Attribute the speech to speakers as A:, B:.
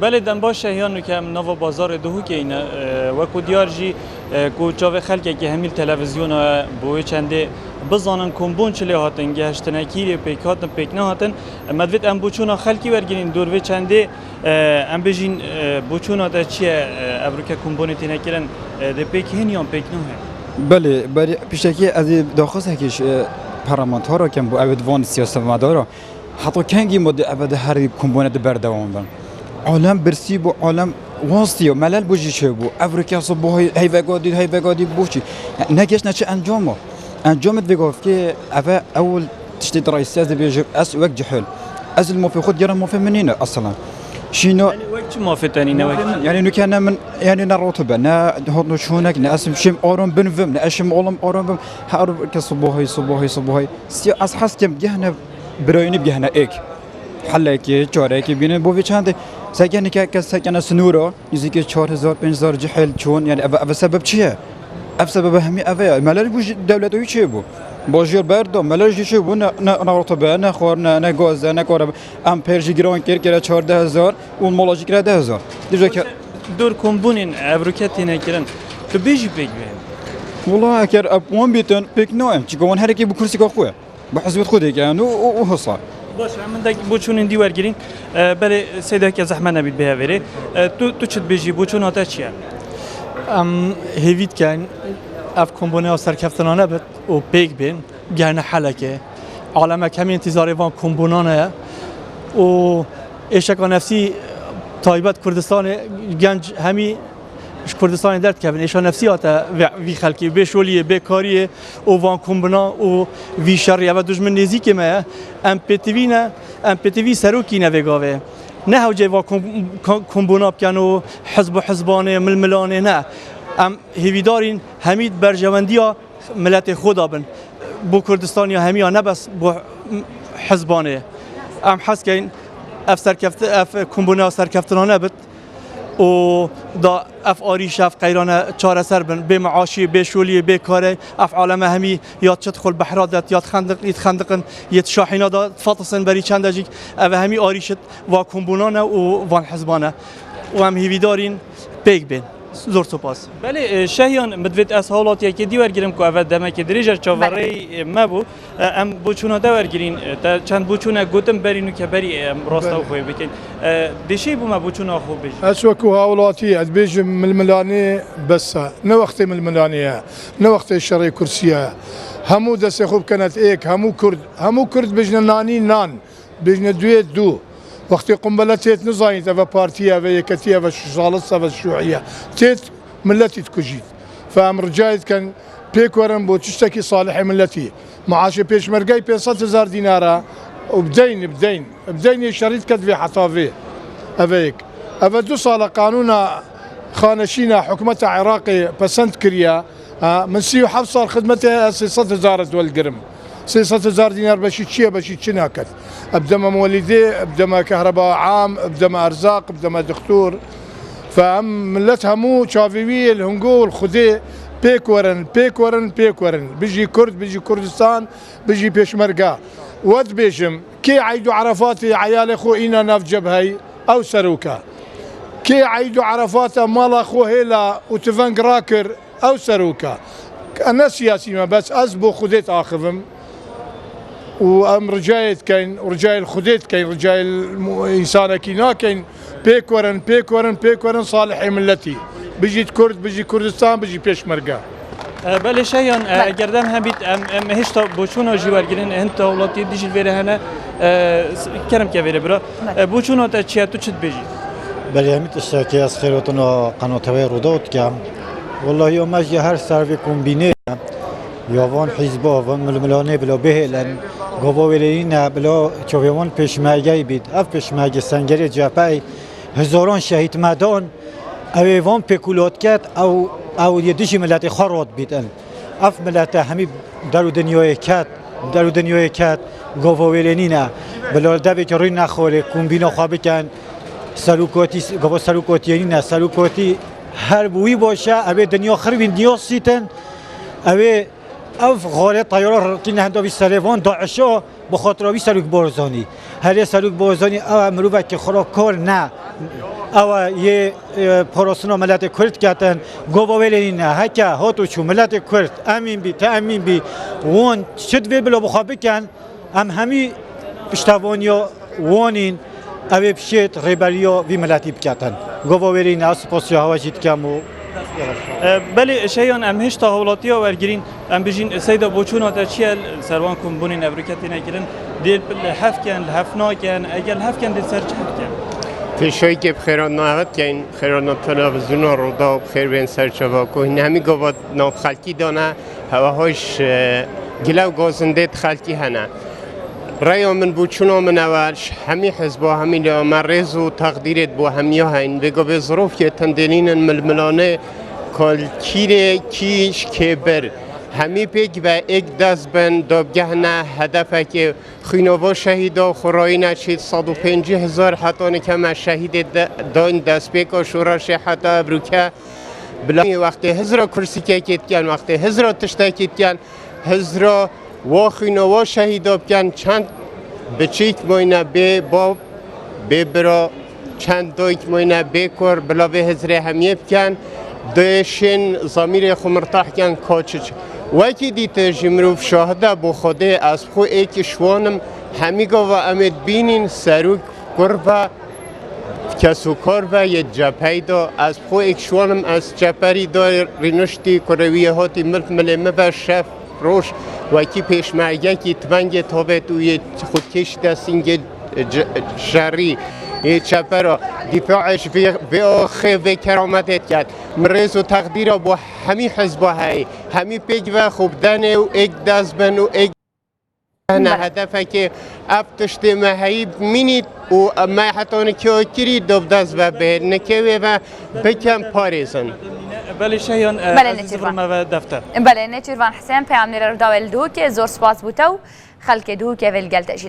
A: بله دن باشه هیانو که نو بازار دهو که اینه و کودیار جی کوچاو خلک که همیل تلویزیون بوی چنده بزانن کمبون چلی هاتن گهشتن کیری پیکاتن پیکنا هاتن مدوید ام بوچونا خلکی ورگیرین دور و چنده ام بجین بوچونا تا چیه ابروکه کمبونی تینه کرن ده پیک هنیام پیکنا هن.
B: بله پیشکی از داخل هکیش پارلمانت ها را کم بو اویدوان سیاستمدارا حتی کنگی مد اوید هر کمبونت بردوام بن عالم برسی بو عالم واسطی و ملل بوجی چه بو افریقا صبح هیوگادی بوچی نگیش نچه انجامت بگفت که اول تشتید رئیسی از بیجر اس وقت جحل از الموفي خود جرى موفي منين اصلا شنو
A: يعني وقت موفي تاني
B: يعني نو كان من يعني نروتبه نا هون شونك ناسم شم اورم بنفم ناشم اولم اورم هارب كصبوهي سي اس حسكم جهنا برايني بجهنا ايك حلکی چاره کی بینه بو چند سگن که سگن سنورو یزی 4000 5000 جحل چون یعنی اف سبب چیه اف سبب همي اف ملل بو دولتوی چی بو باجر بردم ملل چی بو نه رطبه نه خور نه گاز نه کار ام پرجی گران کر 14000 اون مالاجی کر 10000 دیگه که
A: دور کمبونین ابروکتینه کرن تو بیجی بگی
B: والله اگر ابوان بیتن بک نایم چی گون هر کی بو کرسی خوه بحسب خودی یعنی او حصار
A: باش من دک بوچون دی ورگیرین بله سیده که زحمت نبید به وری تو چت بیجی بوچون آتا چیه
C: هیوید کن اف کمبونه سرکفتنانه بد و پیک بین گرنه حلقه عالم کمی انتظار وان کمبونانه و اشکا نفسی تایبت کردستان گنج همی کردستان درد کردن ایشان نفسی آتا وی خلکی به شولیه به کاریه و وان کمبنا و وی شریعه و دشمن نزدیک ما ام پی تی وی سروکی نویگاوه نه هوجه وان کمبنا بکنو حزب و حزبانه ململانه نه ام هیویدارین همید برجواندیا ملت خدا بن بو کردستانی همی نه بس بو حزبانه ام حس کن اف کمبنا سرکفتنانه بد و دا اف آریش اف قیرانه چاره سر بن به معاشی به شولی به کاره اف عالم همی یاد تدخل بحرات یاد خندقن یاد شاحنه دا فاطسن بری چند دقیق اف همی آریشت و کمبونانه و وان حزبانه و هم هیویدارین پیک بین زور سپاس
A: بله شهیان مدوید از حالاتی که دیور گیرم که اول دمه که دریجر چاوری مبو ام بوچونا دور گیرین تا چند بوچونا گوتم برینو که بری راستا خوی بکن دیشی بو ما بوچونا خوب بیش
D: اسوکو حالاتی از بیش ململانی بس نه وقت ململانیه نه وقت شرعی کرسیه همو دست خوب کنت ایک همو کرد بجن نانی نان بجن دو وقتی قنبلتیت نزاید و پارتیه و یکتیه و شالصه و شیوعیه تیت ملتی تکجید فامر جاید کن پیک ورن بود چشتکی صالح ملتی معاش پیشمرگی 500,000 دیناره و بدین شريط كد في حطافي أبيك أبى 2 سال قانون خانشينا حكومة عراقي بسنت كريا من سيو حفصل خدمته 600,000 دول قرم 600,000 دينار بشي ناكت ابدا ما مولدي ابدا ما كهرباء عام ابدا ما ارزاق ابدا ما دكتور فهم ملتها مو شافيوي الهنقول خذي بيك ورن بيجي كرد بيجي كردستان بيجي بيشمرقه ود بيشم كي عيدوا عرفاتي عيال اخو اينا ناف جبهي او سروكا كي عيدوا عرفاته مال اخو هيلا وتفنق راكر او سروكا انا سياسي ما بس ازبو خذيت اخذهم وام رجايت كاين ورجايل خذيت كاين رجايل انسان كينا كاين بيك ورن صالحي ملتي بيجي كرد بيجي كردستان بيجي بيشمرقه
A: بله شایان گردم هم بیت هیچ تا بوچونا جوار گیرن هنت اولاتی دیجیل وره هنه کرم که وره برا بوچونا تا چیه تو چت بیجی
E: بله همیت اشتراکی از خیراتون قناتوی رودات کم والله یوم اجی هر سروی کمبینه یاوان حزبا و ململانه بلا بهلن گواویرین بلا چویوان پیشمرگی بید اف پیشمرگ سنگری جپای هزاران شهید مدان اویوان پکولات کرد او یدیشی ملت خارات بیدن اف ملت همی درو دنیای کت گواویرینی نه بلا دوی که روی نخوره کمبینا خواه بکن سلوکاتی نه سلوکاتی هر بویی باشه اوی دنیا خربین دنیا سیتن اوی اف غالط طیاره که نهنده بی سلیوان داعشا بخاطر اوی سلوک بارزانی هر سلوک بارزانی او مروبه که خوراک کار نه او یه پروسنا ملت کرد کردن گووالین هکا هاتو چو ملت کرد امین بی تامین بی وون شد وی بلا بخوابه کن همی پشتوانیا وانین اوی بشید ریبریا وی ملتی بکردن گووالین از پاسی هواجید کم و
A: بله شیان ام هیچ تحولاتی ها ورگرین ام بجین سیدا بوچون ها تا چیل سروان کمبونین ابریکتی نکرن دیل هفکن هفناکن اگر هفکن دیل سر چه کن
F: پیشایی که بخیران نهاد که این خیران تلویزیون رو دا بخیر بین سرچوا که این همی گفت نام خالقی دانه هواهاش گلو گازنده خالقی هنه رأی من بوچون من اولش همی حزبا همی لیامر رز و تقدیرت با همی هاین بگو به ظروف که تندلین ململانه کالکیر کیش که بر همی پیک و یک دست بن دابگهنه هدفه که خینووا شهیدا خورایی نچید 150,000 حتی نکم شهید داین دست پیک و شورش حتی ابروکه بلا وقتی هزار کرسی که کت کن وقتی هزار تشته کت کن هزار و خینووا شهیدا بکن چند بچیک موینه به باب به برا چند دویک موینه به کر بلا به هزار همیه بکن دوشین زمیر خمرتاح کن کاچچ وکی دیت جمروف شاهده بو خوده از خو ایک شوانم همیگا و امید بینین سروک کربا کسو کربا یه جپی دا از خو ایک شوانم از جپری دا رینشتی کرویه هاتی ملک ملمه و شف روش وکی پیشمرگه کی تونگ تابت و یه خودکش دستینگ شری یه چپرا دفاعش به آخه و کرامتت کرد مرز و تقدیر با همی حزبه های همی پیگ و خوبدن و ایک دست بن و ایک نه هدفه که افتشت مهی مینید و ما حتی نکیو کری دوب دست و به نکیوه و بکم پاریزن
A: بله شیان
G: بله
A: نتیروان و دفتر
G: بله نتیروان حسین پیام نرد داول دو که زور سپاس بوده و خلک دو که ولگل تجید